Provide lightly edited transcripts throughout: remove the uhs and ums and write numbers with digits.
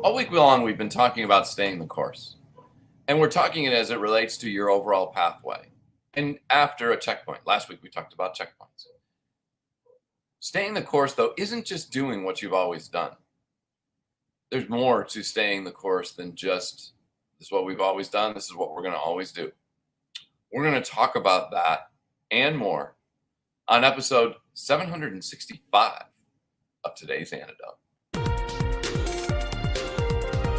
All week long, we've been talking about staying the course. And we're talking it as it relates to your overall pathway. And after a checkpoint, last week we talked about checkpoints. Staying the course, though, isn't just doing what you've always done. There's more to staying the course than just this is what we've always done. This is what we're going to always do. We're going to talk about that and more on episode 765 of today's Antidote.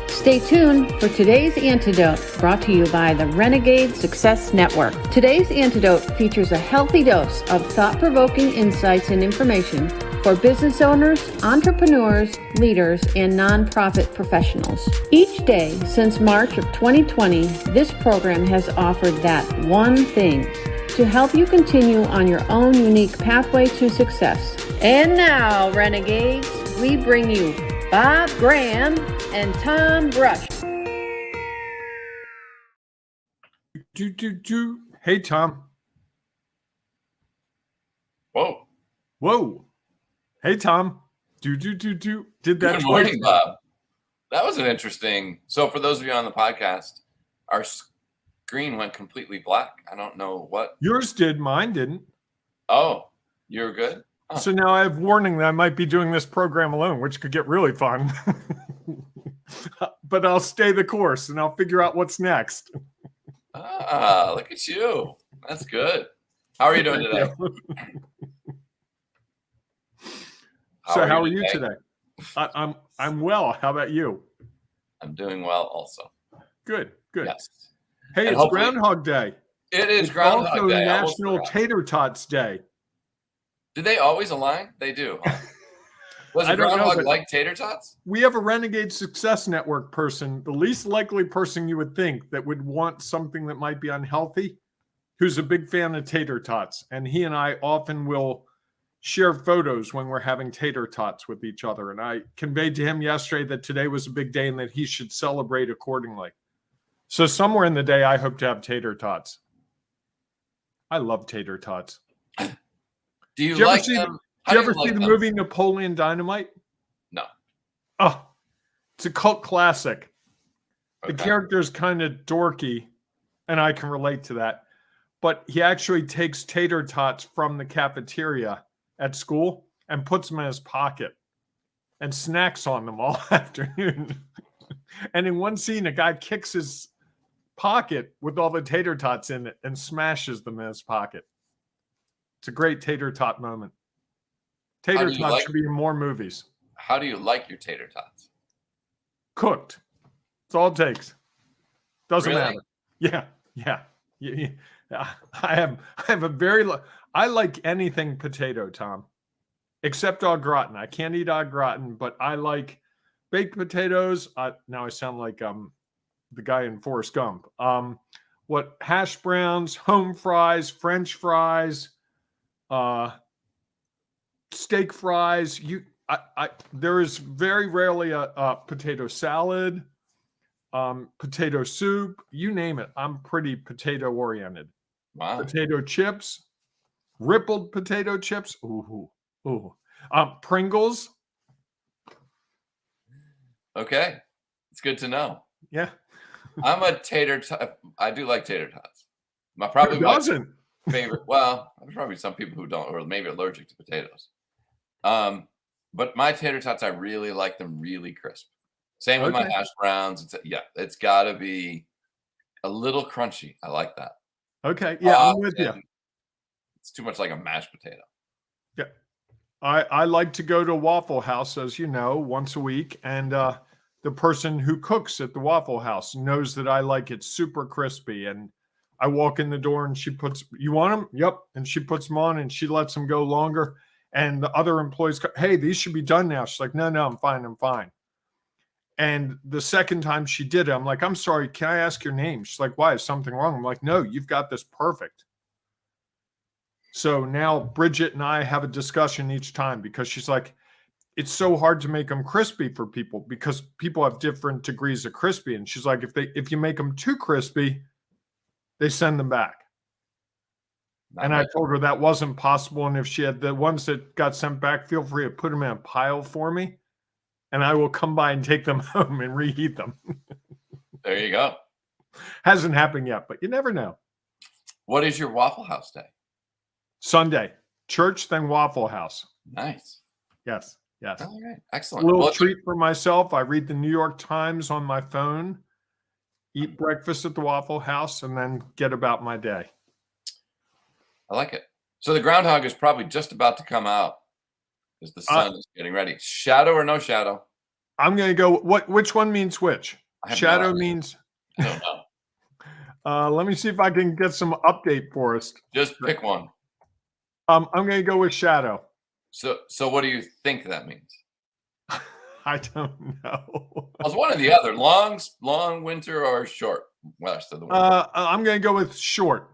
Stay tuned for today's Antidote, brought to you by the Renegade Success Network. Today's Antidote features a healthy dose of thought-provoking insights and information for business owners, entrepreneurs, leaders, and nonprofit professionals. Each day since March of 2020, this program has offered that one thing to help you continue on your own unique pathway to success. And now, Renegades, we bring you Bob Graham and Tom Brush. Hey, Tom. Whoa. Hey, Tom. Did that Good morning, Bob. That was an interesting. So for those of you on the podcast, our screen went completely black. I don't know what. Yours did. Mine didn't. Oh, you're good? Oh. So now I have warning that I might be doing this program alone, which could get really fun. But I'll stay the course and I'll figure out what's next. Look at you. That's good. How are you doing today? How are you today? I'm well. How about you? I'm doing well also. Good. Yes. Hey, and it's Groundhog Day. It is Groundhog also Day. National Tater Tots Day. Do they always align? They do. Huh? Was a groundhog like tater tots? We have a Renegade Success Network person, the least likely person you would think that would want something that might be unhealthy, who's a big fan of tater tots. And he and I often will share photos when we're having tater tots with each other. And I conveyed to him yesterday that today was a big day and that he should celebrate accordingly. So somewhere in the day, I hope to have tater tots. I love tater tots. Do you like them? Did you ever see the movie Napoleon Dynamite? No. Oh, it's a cult classic. Okay. The character is kind of dorky, and I can relate to that. But he actually takes tater tots from the cafeteria at school and puts them in his pocket and snacks on them all afternoon. And in one scene, a guy kicks his pocket with all the tater tots in it and smashes them in his pocket. It's a great tater tot moment. Tater tots should be in more movies. How do you like your tater tots? Cooked. That's all it takes. Doesn't Really? matter. Yeah. I have a very I like anything potato, Tom, except au gratin. I can't eat au gratin, but I like baked potatoes. Now I sound like the guy in Forrest Gump. Hash browns, home fries, French fries, steak fries. There is very rarely a potato salad, potato soup, you name it. I'm pretty potato oriented. Wow. Potato chips, rippled potato chips. Ooh. Pringles. Okay. It's good to know. Yeah. I'm a tater tot. I do like tater tots. My favorite. Well, there's probably some people who don't, or maybe allergic to potatoes. But my tater tots, I really like them really crisp. Same with my hash browns. It's got to be a little crunchy. I like that. Okay. Yeah, I'm with you. It's too much like a mashed potato. Yeah. I like to go to Waffle House, as you know, once a week. And the person who cooks at the Waffle House knows that I like it super crispy. And I walk in the door and she puts, you want them? Yep. And she puts them on and she lets them go longer. And the other employees go, hey, these should be done now. She's like, no, I'm fine. And the second time she did it, I'm like, I'm sorry, can I ask your name? She's like, why? Is something wrong? I'm like, no, you've got this perfect. So now Bridget and I have a discussion each time because she's like, it's so hard to make them crispy for people because people have different degrees of crispy. And she's like, if you make them too crispy, they send them back. And I told her that wasn't possible. And if she had the ones that got sent back, feel free to put them in a pile for me. and I will come by and take them home and reheat them. There you go. Hasn't happened yet, but you never know. What is your Waffle House day? Sunday, church, then Waffle House. Nice. Yes. Yes. All right. A Excellent. little Well, treat for myself. I read the New York Times on my phone, eat breakfast at the Waffle House, and then get about my day. I like it. So the groundhog is probably just about to come out because the sun is getting ready. Shadow or no shadow? I'm going to go. Which one means which? I have no Shadow idea. means. I don't know. Let me see if I can get some update for us. Just pick one. I'm going to go with shadow. So what do you think that means? I don't know. Well, it's one or the other. Long winter or short rest of the winter. I'm going to go with short.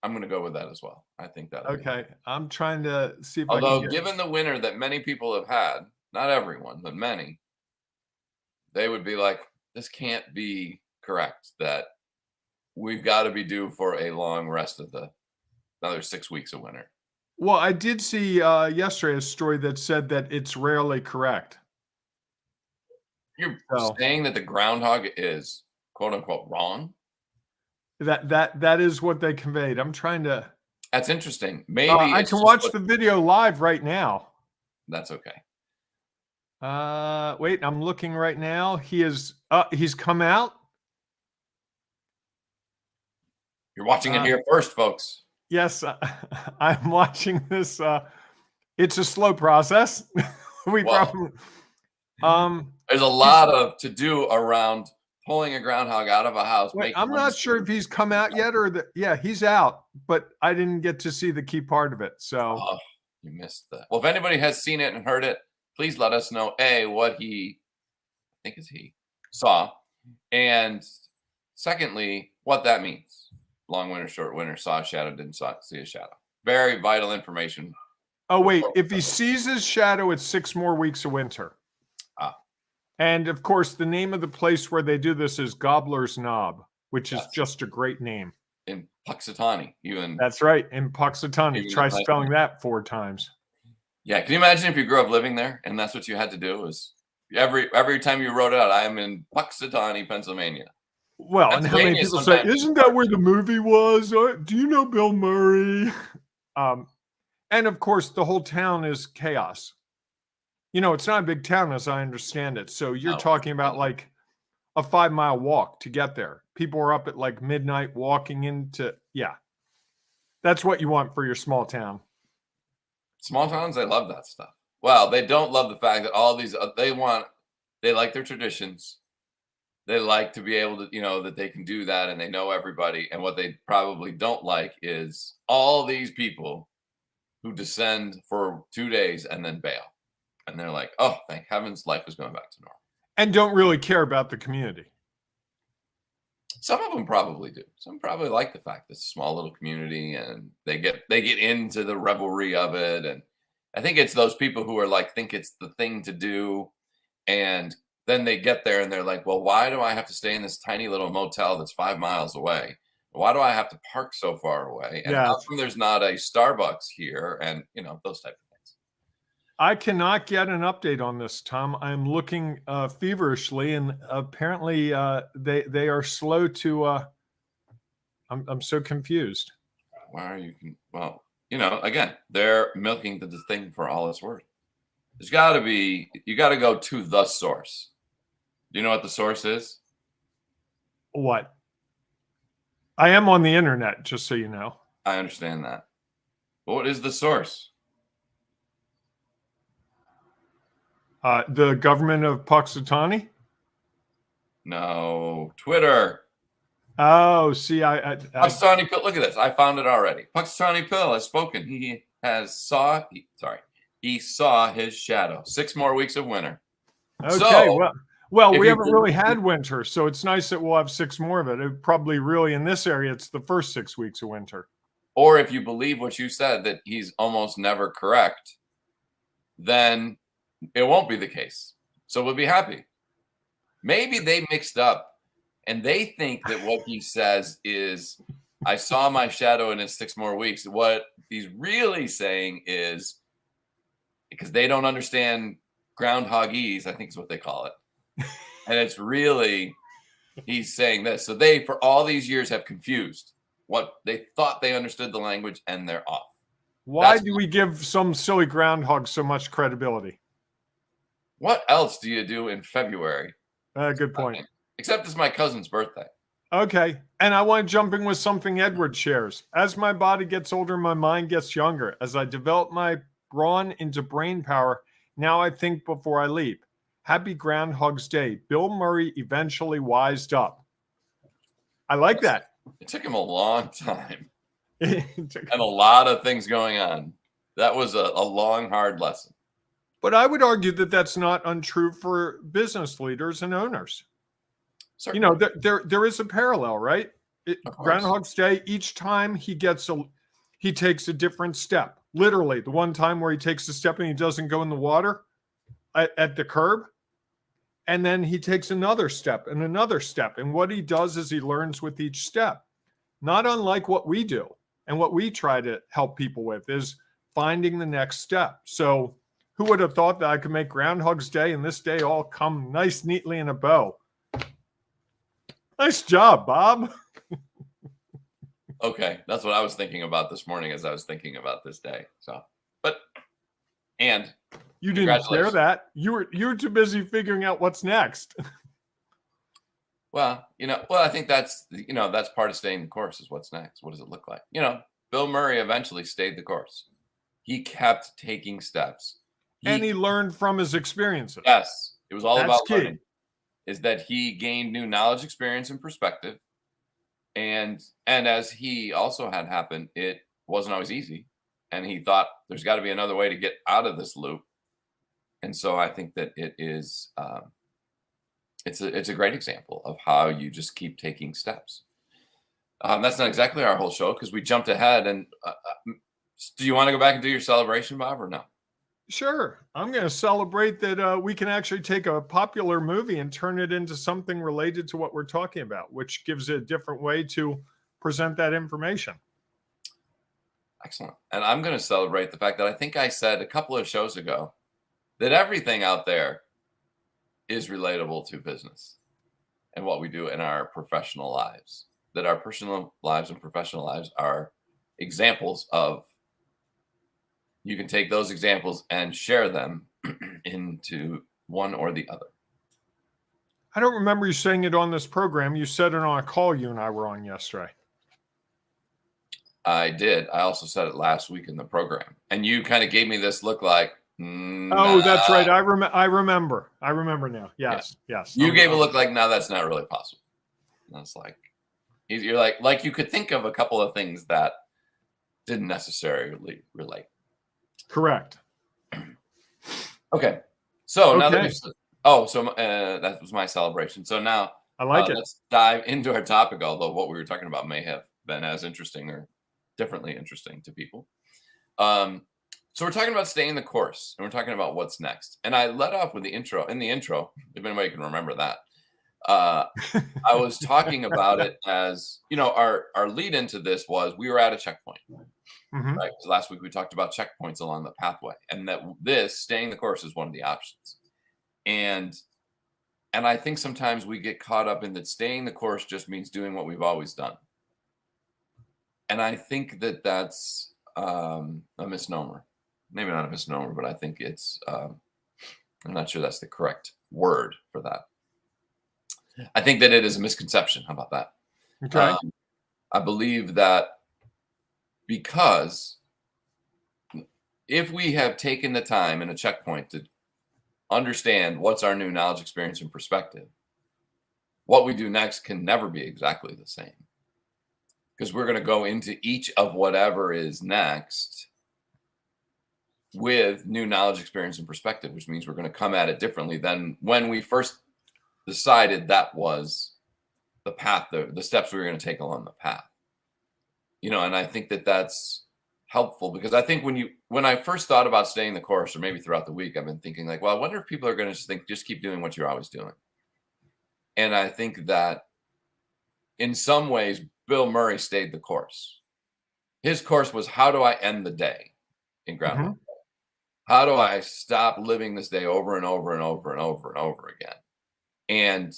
I'm going to go with that as well. I think that. Okay. I'm trying to see if I Although, can get... given the winter that many people have had, not everyone, but many, they would be like, this can't be correct. That we've got to be due for a long rest of another 6 weeks of winter. Well, I did see yesterday a story that said that it's rarely correct. You're saying that the groundhog is quote unquote wrong? That is what they conveyed. I'm trying to. That's interesting. Maybe I can watch the video live right now. That's okay. Wait, I'm looking right now. He's come out. You're watching it here first, folks. Yes, I'm watching this. It's a slow process. Probably. There's a lot to do around pulling a groundhog out of a house. Wait, I'm not sure if he's come out yet or yeah, he's out, but I didn't get to see the key part of it. So you missed that. Well, if anybody has seen it and heard it, please let us know what he saw, and secondly, what that means. Long winter, short winter, saw a shadow, didn't see a shadow. Very vital information. Oh, wait. If he sees his shadow, it's 6 more weeks of winter. And, of course, the name of the place where they do this is Gobbler's Knob, which is just a great name. In Puxatawny, even. That's right. In Puxatawny. Try spelling that 4 times. Yeah. Can you imagine if you grew up living there and that's what you had to do is every time you wrote out, I am in Puxatawny, Pennsylvania. Well, and how many people say, isn't that where the movie was? Do you know Bill Murray? And of course, the whole town is chaos. You know, it's not a big town as I understand it. So you're talking about like a 5-mile walk to get there. People are up at like midnight walking into, that's what you want for your small town. Small towns, they love that stuff. Well, they don't love the fact that all these, they like their traditions. They like to be able to, that they can do that and they know everybody. And what they probably don't like is all these people who descend for 2 days and then bail. And they're like, oh, thank heavens, life is going back to normal. And don't really care about the community. Some of them probably do. Some probably like the fact that it's a small little community and they get into the revelry of it. And I think it's those people who are like, think it's the thing to do. And then they get there and they're like, well, why do I have to stay in this tiny little motel that's 5 miles away? Why do I have to park so far away? And how come there's not a Starbucks here? And, those type of things. I cannot get an update on this, Tom. I'm looking feverishly, and apparently they are slow to. I'm so confused. Why are you? Well, again, they're milking the thing for all it's worth. There's got to be. You got to go to the source. Do you know what the source is? What? I am on the internet, just so you know. I understand that. But what is the source? The government of Puxatawny? No, Twitter. Oh, see, Puxatawny Pill. Look at this. I found it already. Puxatawny Pill has spoken. He saw his shadow. 6 more weeks of winter. Okay, so, well, we haven't really had winter, so it's nice that we'll have 6 more of it. It probably really in this area, it's the first 6 weeks of winter. Or if you believe what you said, that he's almost never correct, then it won't be the case. So we'll be happy. Maybe they mixed up and they think that what he says is, I saw my shadow in his 6 more weeks. What he's really saying is, because they don't understand groundhogese, I think is what they call it. And it's really, he's saying this. So they, for all these years, have confused what they thought they understood the language, and they're off. Why do we give some silly groundhog so much credibility? What else do you do in February? Good point. Except it's my cousin's birthday. Okay. And I want to jump in with something Edward shares. As my body gets older, my mind gets younger. As I develop my brawn into brain power, now I think before I leap. Happy Groundhog's Day. Bill Murray eventually wised up. I like that. It took him a long time And and a lot of things going on. That was a long, hard lesson. But I would argue that that's not untrue for business leaders and owners. Certainly. You know, there is a parallel, right? Groundhog's Day, each time he takes a different step. Literally, the one time where he takes a step and he doesn't go in the water at the curb. And then he takes another step and another step. And what he does is he learns with each step. Not unlike what we do and what we try to help people with is finding the next step. So who would have thought that I could make Groundhog's Day and this day all come nice, neatly in a bow? Nice job, Bob. Okay, that's what I was thinking about this morning as I was thinking about this day. So, and you didn't share that. You were too busy figuring out what's next. Well, I think that's part of staying the course is what's next. What does it look like? Bill Murray eventually stayed the course. He kept taking steps. And he learned from his experiences. Yes, it was all That's about key. learning. Is that he gained new knowledge, experience, and perspective. And as he also had happened, it wasn't always easy. And he thought there's got to be another way to get out of this loop. And so I think that it is, it's a great example of how you just keep taking steps. That's not exactly our whole show because we jumped ahead. And do you want to go back and do your celebration, Bob, or no? Sure. I'm going to celebrate that we can actually take a popular movie and turn it into something related to what we're talking about, which gives it a different way to present that information. Excellent. And I'm going to celebrate the fact that I think I said a couple of shows ago that everything out there is relatable to business and what we do in our professional lives, that our personal lives and professional lives are examples of. You can take those examples and share them into one or the other. I don't remember you saying it on this program. You said it on a call you and I were on yesterday. I did. I also said it last week in the program. And you kind of gave me this look like, oh, that's right. I remember. I remember now. Yes. Yeah. Yes. You gave a look like, no, that's not really possible. And it's like, you're like you could think of a couple of things that didn't necessarily relate. Correct. Okay. So now that that was my celebration. So now I like it. Let's dive into our topic, although what we were talking about may have been as interesting or differently interesting to people. So we're talking about staying the course and we're talking about what's next. And I led off with the intro. In the intro, if anybody can remember that, I was talking about it as, our lead into this was we were at a checkpoint. Mm-hmm. Right. Because last week we talked about checkpoints along the pathway, and that staying the course is one of the options. And I think sometimes we get caught up in that staying the course just means doing what we've always done. And I think that that's a misnomer. Maybe not a misnomer, but I think it's I'm not sure that's the correct word for that. I think that it is a misconception. How about that? Okay. I believe that because if we have taken the time in a checkpoint to understand what's our new knowledge, experience, and perspective, what we do next can never be exactly the same. Because we're going to go into each of whatever is next with new knowledge, experience, and perspective, which means we're going to come at it differently than when we first decided that was the path, the steps we were going to take along the path. And I think that that's helpful because I think when I first thought about staying the course, or maybe throughout the week, I've been thinking like, well, I wonder if people are going to just keep doing what you're always doing. And I think that in some ways, Bill Murray stayed the course. His course was, how do I end the day in Groundhog Day? How do I stop living this day over and over and over and over and over again? And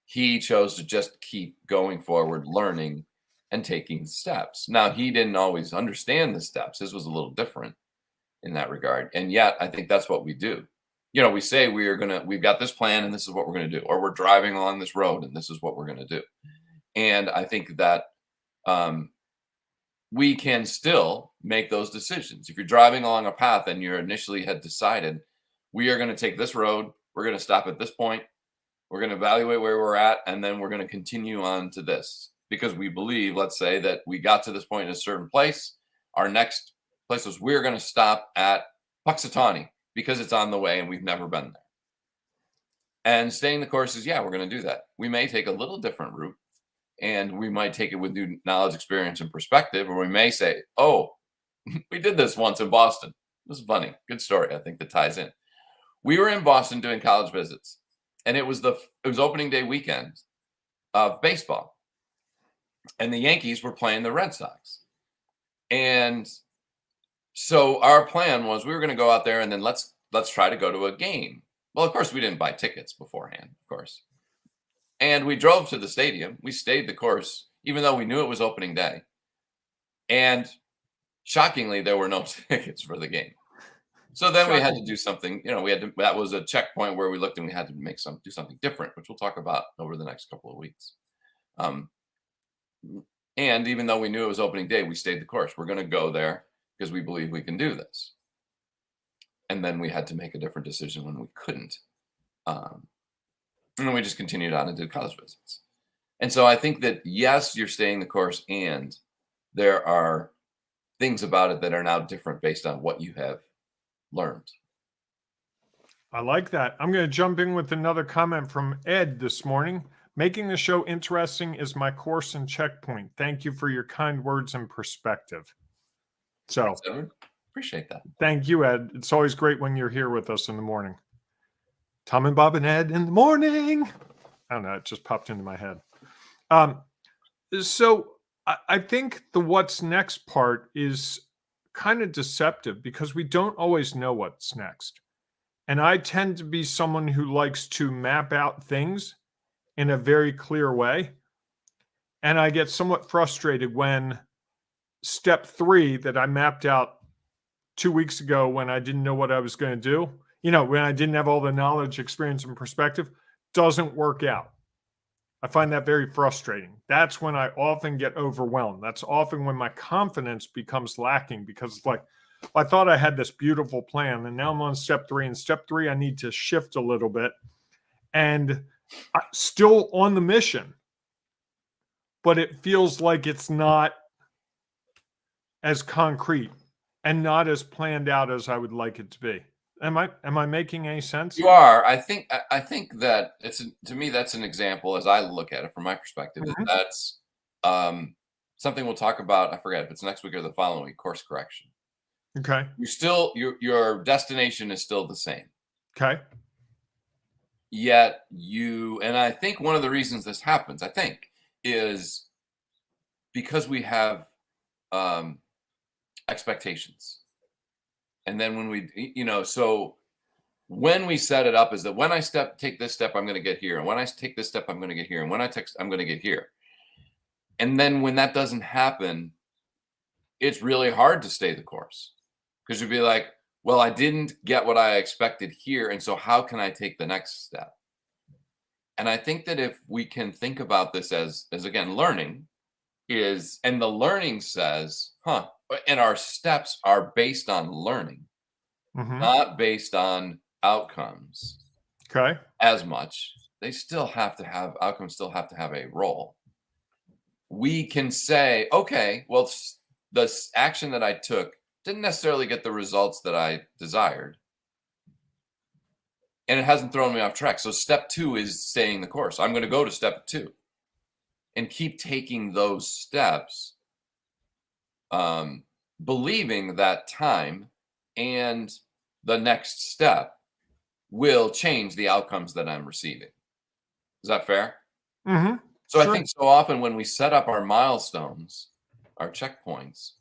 he chose to just keep going forward, learning and taking steps. Now, he didn't always understand the steps. His was a little different in that regard. And yet, I think that's what we do. We say we've got this plan and this is what we're going to do, or we're driving along this road and this is what we're going to do. And I think that we can still make those decisions. If you're driving along a path and you initially had decided, we are going to take this road, we're going to stop at this point, we're going to evaluate where we're at, and then we're going to continue on to this because we believe, let's say, that we got to this point in a certain place. Our next place was we're going to stop at Puxatawny because it's on the way and we've never been there. And staying the course is, yeah, we're going to do that. We may take a little different route and we might take it with new knowledge, experience, and perspective, or we may say, oh, we did this once in Boston. This is funny. Good story. I think that ties in. We were in Boston doing college visits, and it was opening day weekend of baseball, and the Yankees were playing the Red Sox. And so our plan was we were going to go out there and then let's try to go to a game. Well, of course, we didn't buy tickets beforehand, of course. And we drove to the stadium. We stayed the course, even though we knew it was opening day. And shockingly, there were no tickets for the game. So then we had to do something. That was a checkpoint where we looked and we had to do something different, which we'll talk about over the next couple of weeks. And even though we knew it was opening day, we stayed the course. We're going to go there because we believe we can do this. And then we had to make a different decision when we couldn't. And then we just continued on and did college visits. And so I think that, yes, you're staying the course, and there are things about it that are now different based on what you have learned. I like that. I'm going to jump in with another comment from Ed this morning. Making the show interesting is my course and checkpoint. Thank you for your kind words and perspective. So, Thanks, Edward. Appreciate that. Thank you, Ed. It's always great when you're here with us in the morning. Tom and Bob and Ed in the morning. I don't know. It just popped into my head. So I think the what's next part is kind of deceptive because we don't always know what's next. And I tend to be someone who likes to map out things in a very clear way. And I get somewhat frustrated when step 3 that I mapped out 2 weeks ago when I didn't know what I was going to do, when I didn't have all the knowledge, experience, and perspective, doesn't work out. I find that very frustrating. That's when I often get overwhelmed. That's often when my confidence becomes lacking because it's like, I thought I had this beautiful plan and now I'm on step 3. And step 3, I need to shift a little bit and I'm still on the mission, but it feels like it's not as concrete and not as planned out as I would like it to be. Am I making any sense? You are. I think that to me that's an example, as I look at it from my perspective. Mhm. That's something we'll talk about. I forget if it's next week or the following week. Course correction. Okay. Your destination is still the same. Okay. Yet and I think one of the reasons this happens, is because we have expectations. And then when when we set it up is that when I take this step, I'm going to get here. And when I take this step, I'm going to get here. And when I I'm going to get here. And then when that doesn't happen, it's really hard to stay the course because you'd be like, well, I didn't get what I expected here. And so how can I take the next step? And I think that if we can think about this as again, learning and the learning says, and our steps are based on learning, not based on outcomes. Okay. As much. Outcomes still have to have a role. We can say, okay, well, the action that I took didn't necessarily get the results that I desired. And it hasn't thrown me off track. So step 2 is staying the course. I'm going to go to step 2 and keep taking those steps, believing that time and the next step will change the outcomes that I'm receiving. Is that fair? Mm-hmm. So sure. I think so often when we set up our milestones, our checkpoints,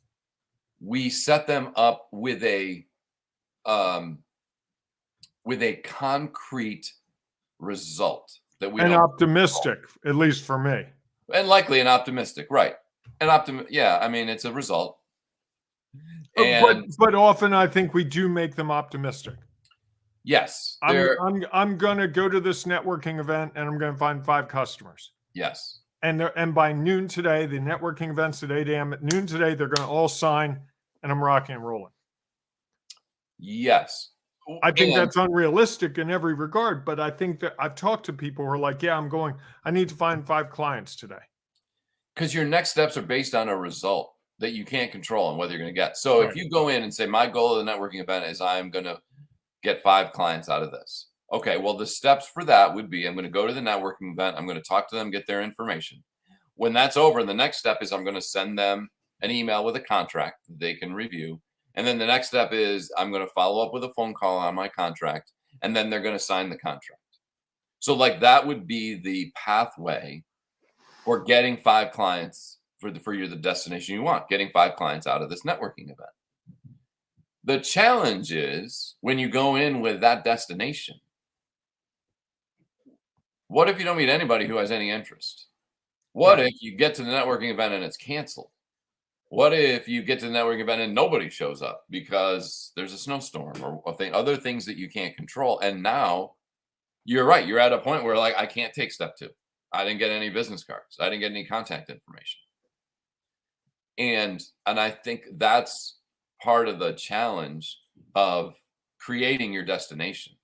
we set them up with a with a concrete result that we And don't optimistic, at least for me. and likely an optimistic, right? Yeah, I mean, it's a result. But often I think we do make them optimistic. Yes, I'm gonna go to this networking event and I'm gonna find 5 customers. yes, And by noon today, the networking event's at 8 a.m. At noon today, they're gonna all sign, and I'm rocking and rolling. yes. I think that's unrealistic in every regard, but I think that I've talked to people who are like, yeah, I need to find 5 clients today. Because your next steps are based on a result that you can't control and whether you're going to get. So if you go in and say, my goal of the networking event is I'm going to get 5 clients out of this. Okay, well, the steps for that would be I'm going to go to the networking event. I'm going to talk to them, get their information. When that's over, the next step is I'm going to send them an email with a contract that they can review. And then the next step is I'm going to follow up with a phone call on my contract, and then they're going to sign the contract. So like that would be the pathway for getting 5 clients for the destination you want, getting 5 clients out of this networking event. The challenge is when you go in with that destination, what if you don't meet anybody who has any interest? What if you get to the networking event and it's canceled? What if you get to the networking event and nobody shows up because there's a snowstorm or other things that you can't control? And now you're right. You're at a point where like, I can't take step 2. I didn't get any business cards. I didn't get any contact information. And I think that's part of the challenge of creating your destination.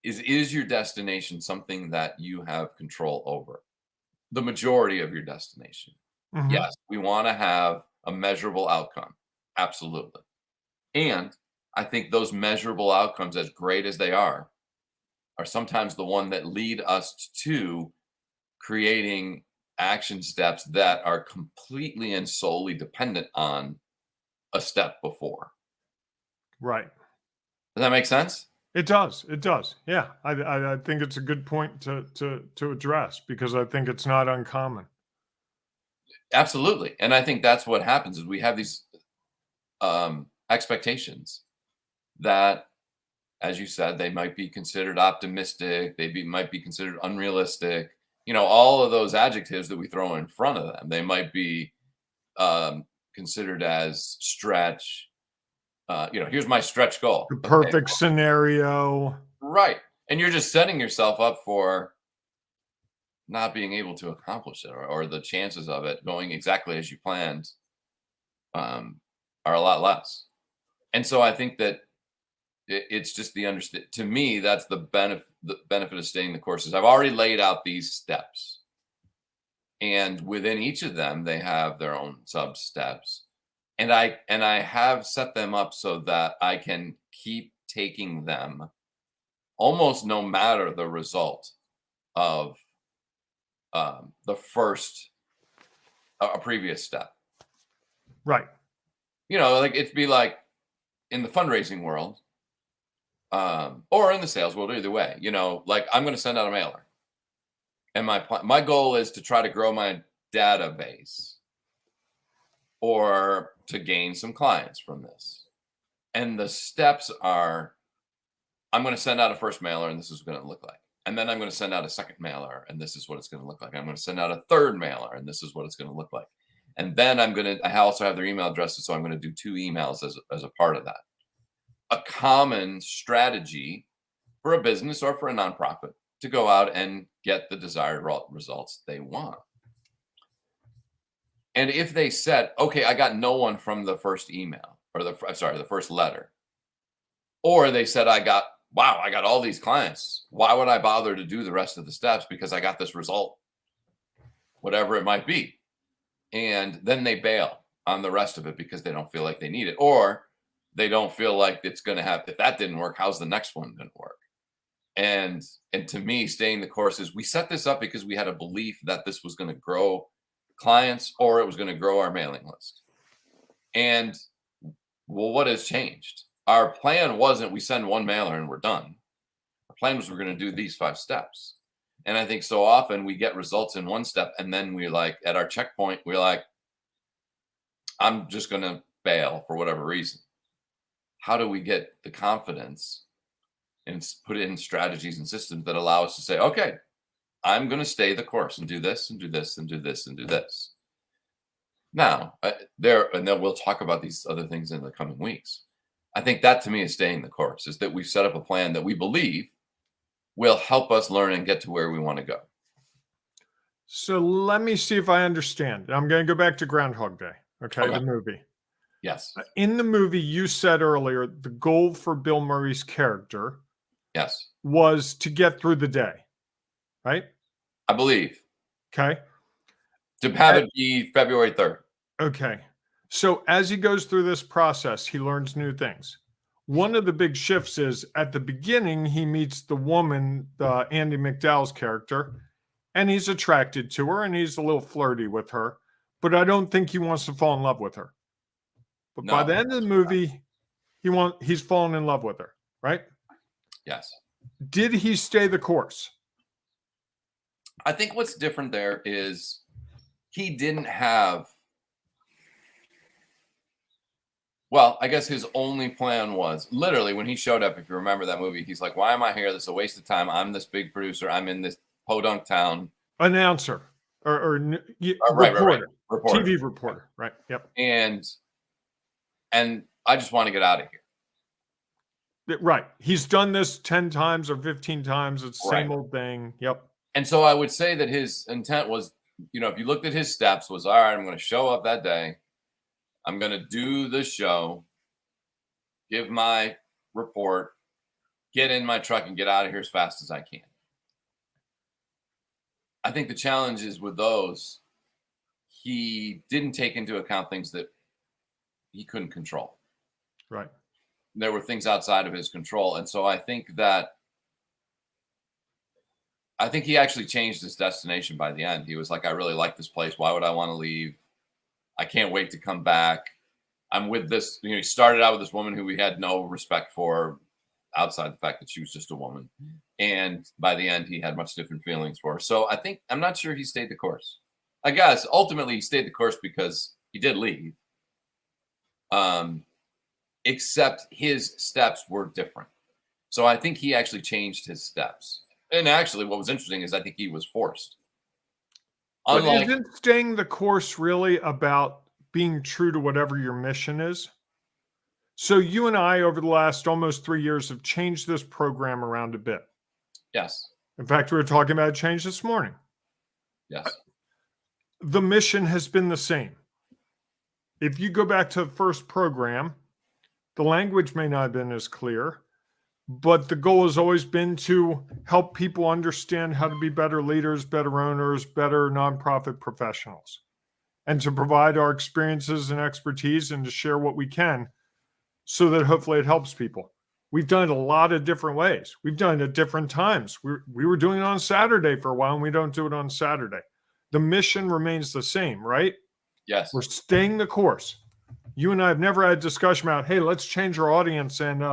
Is your destination something that you have control over? The majority of your destination. Mm-hmm. Yes, we want to have a measurable outcome. Absolutely. And I think those measurable outcomes, as great as they are sometimes the one that lead us to creating action steps that are completely and solely dependent on a step before. Right. Does that make sense? It does. It does. Yeah. I think it's a good point to address because I think it's not uncommon. Absolutely. And I think that's what happens is we have these expectations that, as you said, they might be considered optimistic. Might be considered unrealistic. All of those adjectives that we throw in front of them, they might be considered as stretch. Here's my stretch goal. The perfect scenario. Right. And you're just setting yourself up for not being able to accomplish it, or the chances of it going exactly as you planned are a lot less. And so I think that it's just to me, that's the benefit of staying the courses. I've already laid out these steps, and within each of them, they have their own sub steps. And I have set them up so that I can keep taking them almost no matter the result of the first a previous step. Right. Like it'd be like in the fundraising world, or in the sales world, either way. Like I'm going to send out a mailer, and my goal is to try to grow my database or to gain some clients from this. And the steps are, I'm going to send out a first mailer, and this is what it's going to look like. And then I'm going to send out a second mailer, and this is what it's going to look like. I'm going to send out a third mailer, and this is what it's going to look like. And then I also have their email addresses, so I'm going to do 2 emails as a part of that. A common strategy for a business or for a nonprofit to go out and get the desired results they want. And if they said, okay, I got no one from the first email or the first letter, or they said, I got all these clients. Why would I bother to do the rest of the steps? Because I got this result, whatever it might be. And then they bail on the rest of it because they don't feel like they need it, or they don't feel like it's going to have, if that didn't work, how's the next one going to work? And to me, staying the course is we set this up because we had a belief that this was going to grow clients or it was going to grow our mailing list. And well, what has changed? Our plan wasn't we send one mailer and we're done. Our plan was we're going to do these 5 steps. And I think so often we get results in one step, and then we're like, at our checkpoint, we're like, I'm just going to bail for whatever reason. how do we get the confidence and put in strategies and systems that allow us to say, okay, I'm going to stay the course and do this and do this and do this and do this. Now, and then we'll talk about these other things in the coming weeks. I think that to me is staying the course, is that we've set up a plan that we believe will help us learn and get to where we want to go. So let me see if I understand. I'm going to go back to Groundhog Day. Okay. Okay. The movie. Yes. In the movie, you said earlier, the goal for Bill Murray's character Yes. was to get through the day, right? I believe. Okay. To have it be February 3rd. Okay. So as he goes through this process, he learns new things. One of the big shifts is at the beginning, he meets the woman, Andy McDowell's character, and he's attracted to her and he's a little flirty with her, but I don't think he wants to fall in love with her. But by the end of the movie, he's fallen in love with her, right? Yes. Did he stay the course? I think what's different there is he didn't have, well, I guess his only plan was literally when he showed up, if you remember that movie, he's like, why am I here? This is a waste of time. I'm this big producer. I'm in this podunk town. Announcer or reporter. Reporter. TV reporter. Right. Yep. And I just want to get out of here. Right. He's done this 10 times or 15 times. It's the same old thing. Yep. And so I would say that his intent was, if you looked at his steps, was, all right, I'm going to show up that day. I'm going to do the show, give my report, get in my truck and get out of here as fast as I can. I think the challenge is with those, he didn't take into account things that he couldn't control. Right. There were things outside of his control. And so I think he actually changed his destination by the end. He was like, I really like this place. Why would I want to leave? I can't wait to come back. I'm with this. He started out with this woman who we had no respect for outside the fact that she was just a woman. And by the end, he had much different feelings for her. So I'm not sure he stayed the course. I guess ultimately he stayed the course because he did leave. Except his steps were different. So I think he actually changed his steps. And actually what was interesting is I think he was forced. But isn't staying the course really about being true to whatever your mission is? So you and I, over the last almost 3 years, have changed this program around a bit. Yes. In fact, we were talking about a change this morning. Yes. The mission has been the same. If you go back to the first program, the language may not have been as clear, but the goal has always been to help people understand how to be better leaders, better owners, better nonprofit professionals, and to provide our experiences and expertise and to share what we can so that hopefully it helps people. We've done it a lot of different ways. We've done it at different times. We were doing it on Saturday for a while, and we don't do it on Saturday. The mission remains the same, right? Yes. We're staying the course. You and I have never had a discussion about, hey, let's change our audience and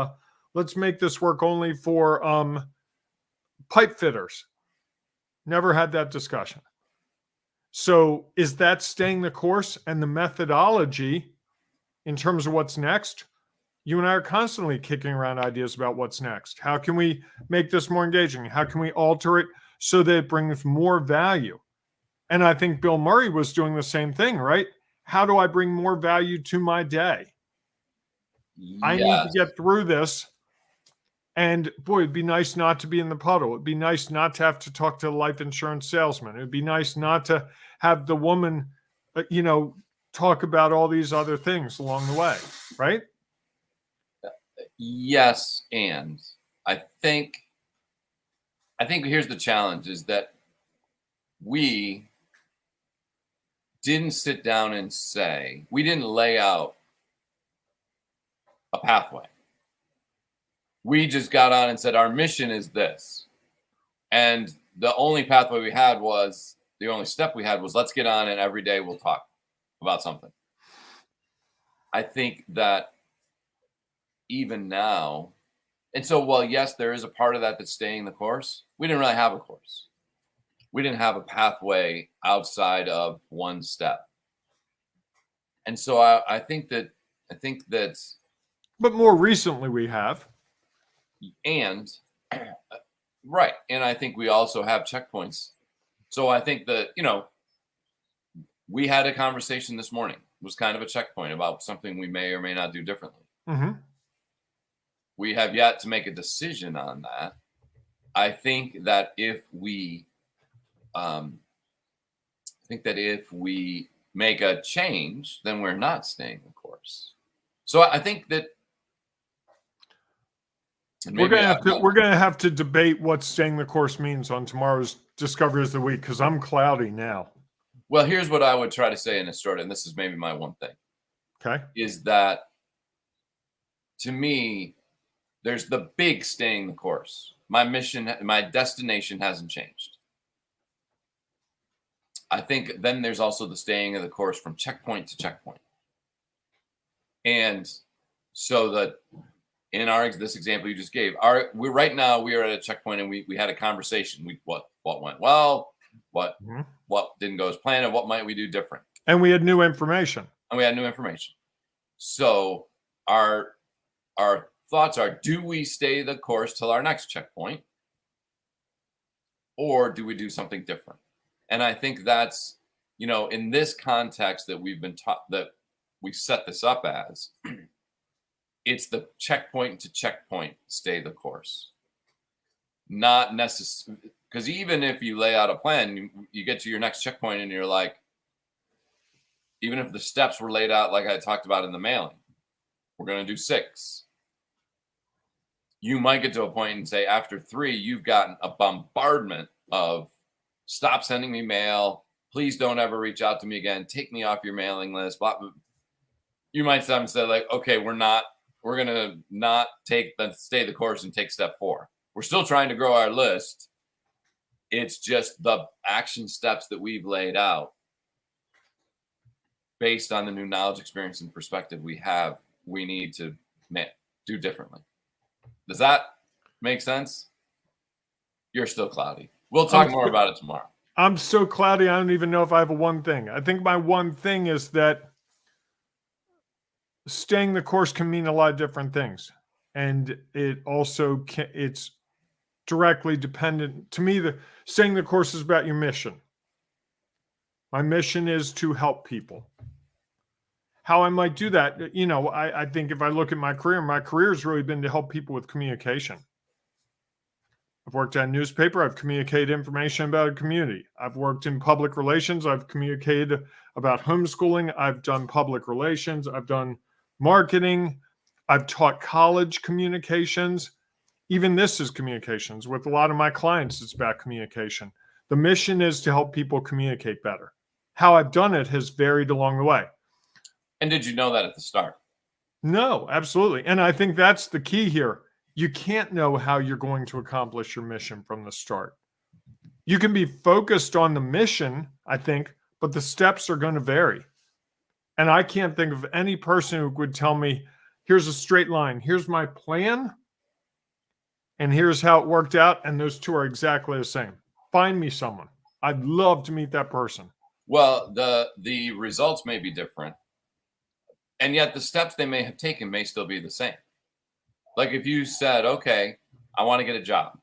let's make this work only for pipe fitters. Never had that discussion. So is that staying the course? And the methodology in terms of what's next? You and I are constantly kicking around ideas about what's next. How can we make this more engaging? How can we alter it so that it brings more value? And I think Bill Murray was doing the same thing, right? How do I bring more value to my day? Yes. I need to get through this. And boy, it'd be nice not to be in the puddle. It'd be nice not to have to talk to a life insurance salesman. It'd be nice not to have the woman, talk about all these other things along the way, right? Yes, and I think here's the challenge is that we didn't sit down and we didn't lay out a pathway. We just got on and said, our mission is this. And the only pathway we had was, the only step we had was, let's get on and every day we'll talk about something. I think that even now, and so, well, yes, there is a part of that that's staying the course. We didn't really have a course. We didn't have a pathway outside of one step. And so I think that But more recently we have. And right. And I think we also have checkpoints. So I think that, we had a conversation this morning. It was kind of a checkpoint about something we may or may not do differently. Mm-hmm. We have yet to make a decision on that. I think that if we make a change, then we're not staying the course. So I think that we're gonna have to debate what staying the course means on tomorrow's Discovery of the Week, because I'm cloudy now. Well, here's what I would try to say in a short, and this is maybe my one thing. Okay. Is that, to me, there's the big staying the course. My mission, my destination hasn't changed. I think then there's also the staying of the course from checkpoint to checkpoint. And so that in this example you just gave, we are at a checkpoint, and we had a conversation. What went well, what didn't go as planned, and what might we do different. And we had new information. So our thoughts are, do we stay the course till our next checkpoint, or do we do something different? And I think that's, in this context that we've been taught, that we set this up as, it's the checkpoint to checkpoint stay the course. Not necessarily, because even if you lay out a plan, you get to your next checkpoint and you're like, even if the steps were laid out like I talked about in the mailing, we're going to do 6. You might get to a point and say, after 3, you've gotten a bombardment of, stop sending me mail. Please don't ever reach out to me again. Take me off your mailing list. Blah, blah. You might say, like, okay, we're going to not stay the course and take step 4. We're still trying to grow our list. It's just the action steps that we've laid out based on the new knowledge, experience, and perspective we have, we need to do differently. Does that make sense? You're still cloudy. We'll talk more about it tomorrow. I'm so cloudy, I don't even know if I have a one thing. I think my one thing is that staying the course can mean a lot of different things. And it also it's directly dependent. To me, staying the course is about your mission. My mission is to help people. How I might do that, I think if I look at my career has really been to help people with communication. I've worked at a newspaper. I've communicated information about a community. I've worked in public relations. I've communicated about homeschooling. I've done public relations. I've done marketing. I've taught college communications. Even this is communications. With a lot of my clients, it's about communication. The mission is to help people communicate better. How I've done it has varied along the way. And did you know that at the start? No, absolutely. And I think that's the key here. You can't know how you're going to accomplish your mission from the start. You can be focused on the mission, I think, but the steps are going to vary. And I can't think of any person who would tell me, here's a straight line, here's my plan, and here's how it worked out, and those two are exactly the same. Find me someone. I'd love to meet that person. Well, the results may be different, and yet the steps they may have taken may still be the same. Like if you said, okay, I want to get a job,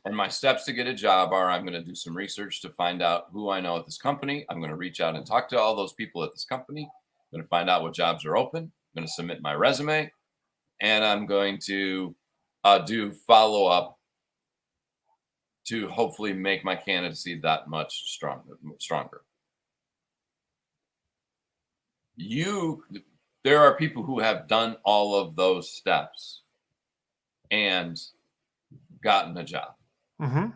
and my steps to get a job are, I'm going to do some research to find out who I know at this company. I'm going to reach out and talk to all those people at this company. I'm going to find out what jobs are open. I'm going to submit my resume, and I'm going to do follow-up to hopefully make my candidacy that much stronger. There are people who have done all of those steps and gotten a job. Mm-hmm.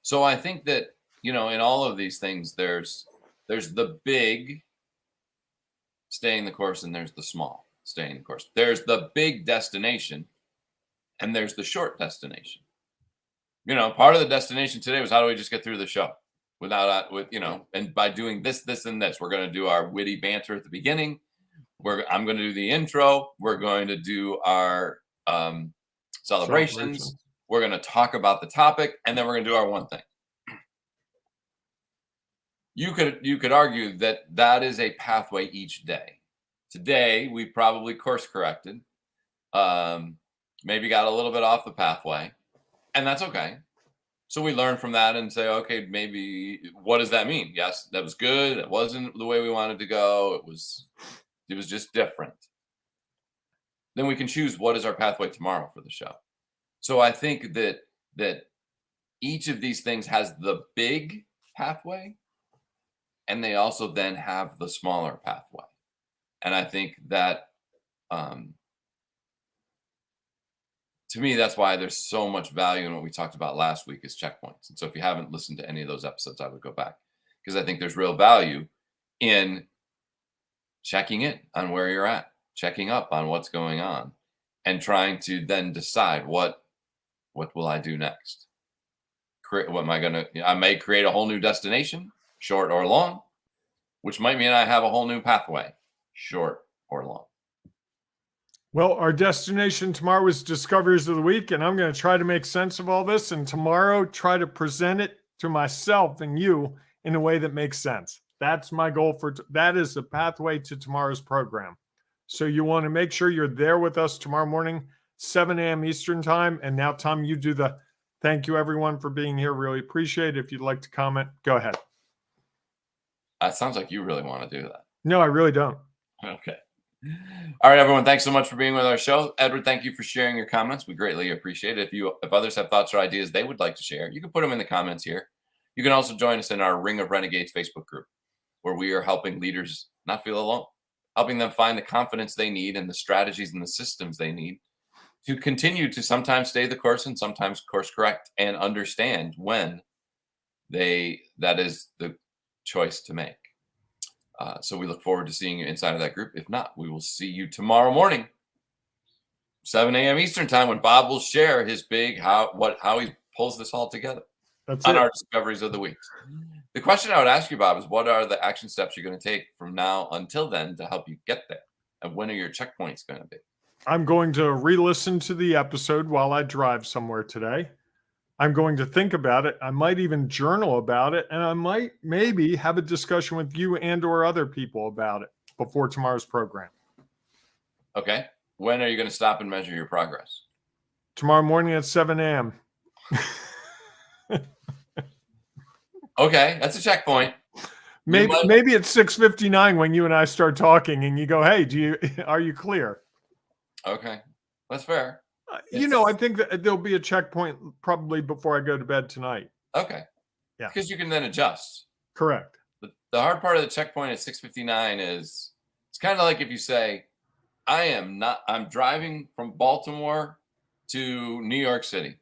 So I think that, in all of these things, there's the big staying the course and there's the small staying the course. There's the big destination and there's the short destination. Part of the destination today was, how do we just get through the show and by doing this, and this. We're going to do our witty banter at the beginning. I'm going to do the intro. We're going to do our celebrations. We're going to talk about the topic, and then we're going to do our one thing. You could argue that is a pathway each day. Today, we probably course corrected, maybe got a little bit off the pathway, and that's okay. So we learn from that and say, okay, maybe what does that mean? Yes, that was good. It wasn't the way we wanted to go. It was just different. Then we can choose what is our pathway tomorrow for the show. So I think that each of these things has the big pathway, and they also then have the smaller pathway. And I think that to me, that's why there's so much value in what we talked about last week is checkpoints. And so if you haven't listened to any of those episodes, I would go back, because I think there's real value in checking in on where you're at, checking up on what's going on, and trying to then decide what will I do next? What am I going to, I may create a whole new destination, short or long, which might mean I have a whole new pathway, short or long. Well, our destination tomorrow is Discoveries of the Week, and I'm going to try to make sense of all this, and tomorrow try to present it to myself and you in a way that makes sense. That's my goal that is the pathway to tomorrow's program. So you want to make sure you're there with us tomorrow morning, 7 a.m. Eastern time. And now, Tom, you do the thank you, everyone, for being here. Really appreciate it. If you'd like to comment, go ahead. It sounds like you really want to do that. No, I really don't. Okay. All right, everyone. Thanks so much for being with our show. Edward, thank you for sharing your comments. We greatly appreciate it. If others have thoughts or ideas they would like to share, you can put them in the comments here. You can also join us in our Ring of Renegades Facebook group, where we are helping leaders not feel alone, helping them find the confidence they need and the strategies and the systems they need to continue to sometimes stay the course and sometimes course correct, and understand when that is the choice to make. So we look forward to seeing you inside of that group. If not, we will see you tomorrow morning, 7 a.m. Eastern time, when Bob will share his big how he pulls this all together. That's on it. Our Discoveries of the Week. The question I would ask you, Bob, is what are the action steps you're going to take from now until then to help you get there? And when are your checkpoints going to be? I'm going to re-listen to the episode while I drive somewhere today. I'm going to think about it. I might even journal about it. And I might maybe have a discussion with you and or other people about it before tomorrow's program. Okay. When are you going to stop and measure your progress? Tomorrow morning at 7 a.m. Okay. That's a checkpoint. Maybe it's 6:59 when you and I start talking and you go, hey, are you clear? Okay. That's fair. I think that there'll be a checkpoint probably before I go to bed tonight. Okay. Yeah. Because you can then adjust. Correct. The hard part of the checkpoint at 6:59 is it's kind of like if you say, I'm driving from Baltimore to New York City,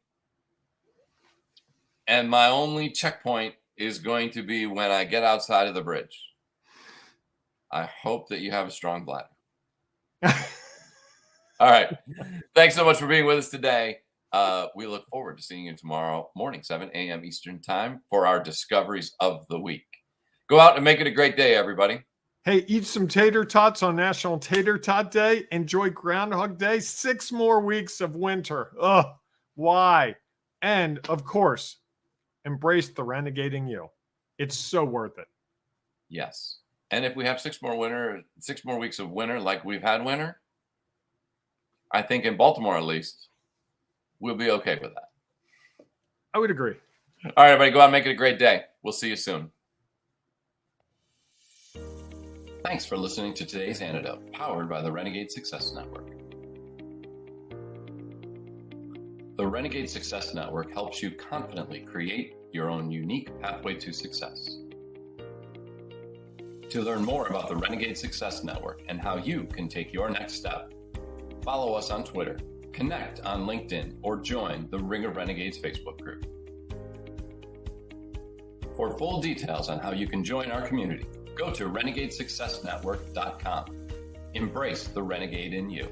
and my only checkpoint is going to be when I get outside of the bridge. I hope that you have a strong bladder. All right. Thanks so much for being with us today. We look forward to seeing you tomorrow morning, 7 a.m. Eastern time, for our Discoveries of the Week. Go out and make it a great day, everybody. Hey, eat some tater tots on National Tater Tot Day. Enjoy Groundhog Day. 6 more weeks of winter. Ugh, why? And, of course, embrace the renegade in you. It's so worth it. Yes. And if we have 6 more weeks of winter like we've had winter, I think in Baltimore at least, we'll be okay with that. I would agree. All right, everybody, go out and make it a great day. We'll see you soon. Thanks for listening to today's Antidote, powered by the Renegade Success Network. The Renegade Success Network helps you confidently create your own unique pathway to success. To learn more about the Renegade Success Network and how you can take your next step, follow us on Twitter, connect on LinkedIn, or join the Ring of Renegades Facebook group. For full details on how you can join our community, go to renegadesuccessnetwork.com. Embrace the renegade in you.